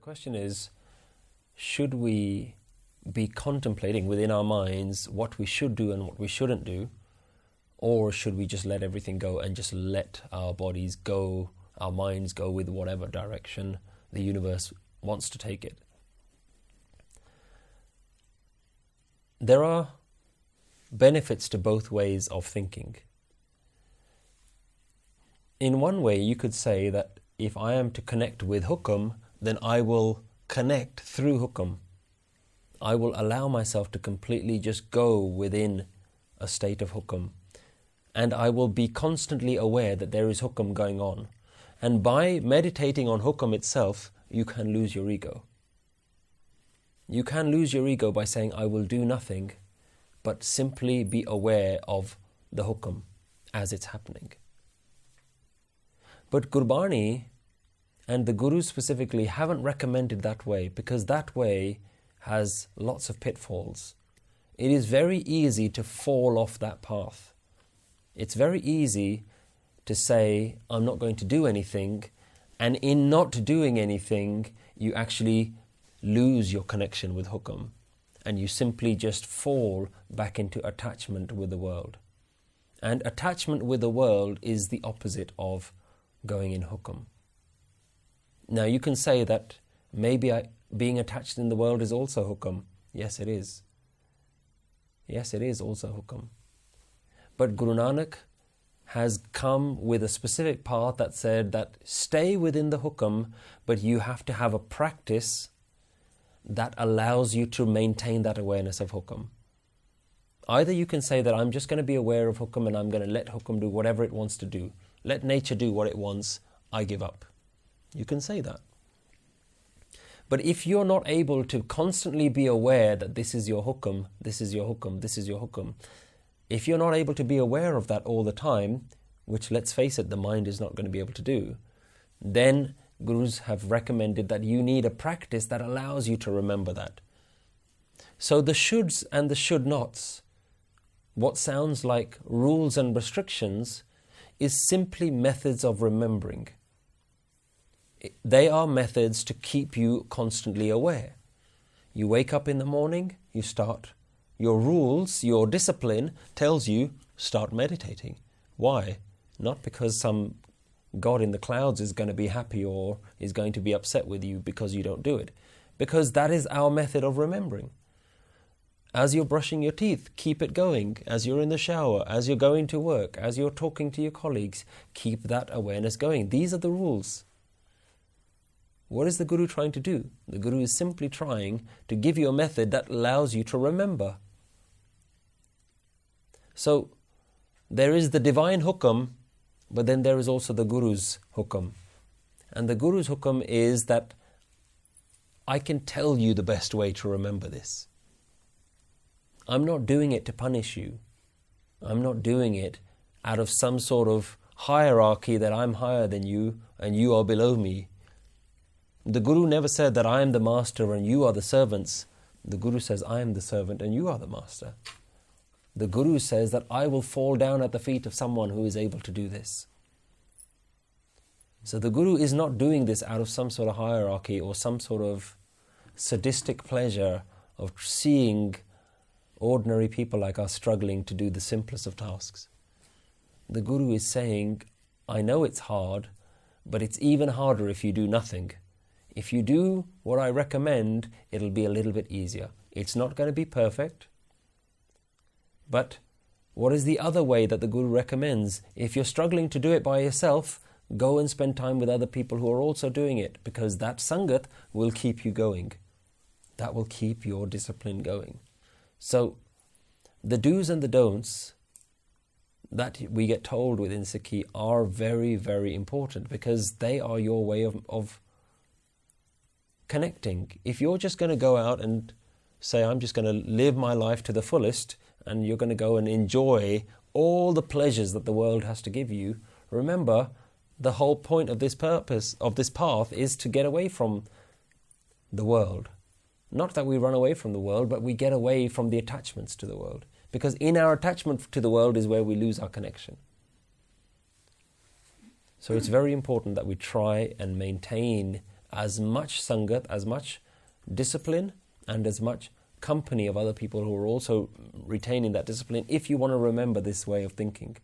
question is, should we be contemplating within our minds what we should do and what we shouldn't do? Or should we just let everything go and just let our bodies go, our minds go with whatever direction the universe wants to take it? There are benefits to both ways of thinking. In one way, you could say that if I am to connect with hookum, then I will connect through hookum. I will allow myself to completely just go within a state of hookum. And I will be constantly aware that there is hookum going on. And by meditating on hookum itself, you can lose your ego. You can lose your ego by saying, I will do nothing, but simply be aware of the hookum as it's happening. But Gurbani and the Guru specifically haven't recommended that way, because that way has lots of pitfalls. It is very easy to fall off that path. It's very easy to say, I'm not going to do anything, and in not doing anything, you actually lose your connection with hookum, and you simply just fall back into attachment with the world. And attachment with the world is the opposite of going in hookum. Now you can say that maybe being attached in the world is also hookum. Yes, it is. Yes, it is also hookum. But Guru Nanak has come with a specific path that said that stay within the hookum, but you have to have a practice that allows you to maintain that awareness of hookum. Either you can say that I'm just going to be aware of hookum and I'm going to let hookum do whatever it wants to do. Let nature do what it wants, I give up. You can say that. But if you're not able to constantly be aware that this is your hookum, this is your hookum, this is your hookum, if you're not able to be aware of that all the time, which, let's face it, the mind is not going to be able to do, then Gurus have recommended that you need a practice that allows you to remember that. So the shoulds and the should nots, what sounds like rules and restrictions, is simply methods of remembering. They are methods to keep you constantly aware. You wake up in the morning, you start. Your rules, your discipline tells you, start meditating. Why? Not because some God in the clouds is going to be happy or is going to be upset with you because you don't do it. Because that is our method of remembering. As you're brushing your teeth, keep it going. As you're in the shower, as you're going to work, as you're talking to your colleagues, keep that awareness going. These are the rules. What is the Guru trying to do? The Guru is simply trying to give you a method that allows you to remember. So, there is the divine hookum, but then there is also the Guru's hookum. And the Guru's hookum is that I can tell you the best way to remember this. I'm not doing it to punish you. I'm not doing it out of some sort of hierarchy that I'm higher than you and you are below me. The Guru never said that I am the master and you are the servants. The Guru says I am the servant and you are the master. The Guru says that I will fall down at the feet of someone who is able to do this. So the Guru is not doing this out of some sort of hierarchy or some sort of sadistic pleasure of seeing ordinary people like us struggling to do the simplest of tasks. The Guru is saying, I know it's hard, but it's even harder if you do nothing. If you do what I recommend, it'll be a little bit easier. It's not going to be perfect. But what is the other way that the Guru recommends? If you're struggling to do it by yourself, go and spend time with other people who are also doing it, because that sangat will keep you going. That will keep your discipline going. So, the do's and the don'ts that we get told within Sikhi are very, very important, because they are your way of connecting. If you're just going to go out and say, I'm just going to live my life to the fullest, and you're going to go and enjoy all the pleasures that the world has to give you, remember, the whole point of this purpose, of this path, is to get away from the world. Not that we run away from the world, but we get away from the attachments to the world. Because in our attachment to the world is where we lose our connection. So it's very important that we try and maintain as much sangat, as much discipline, and as much company of other people who are also retaining that discipline, if you want to remember this way of thinking.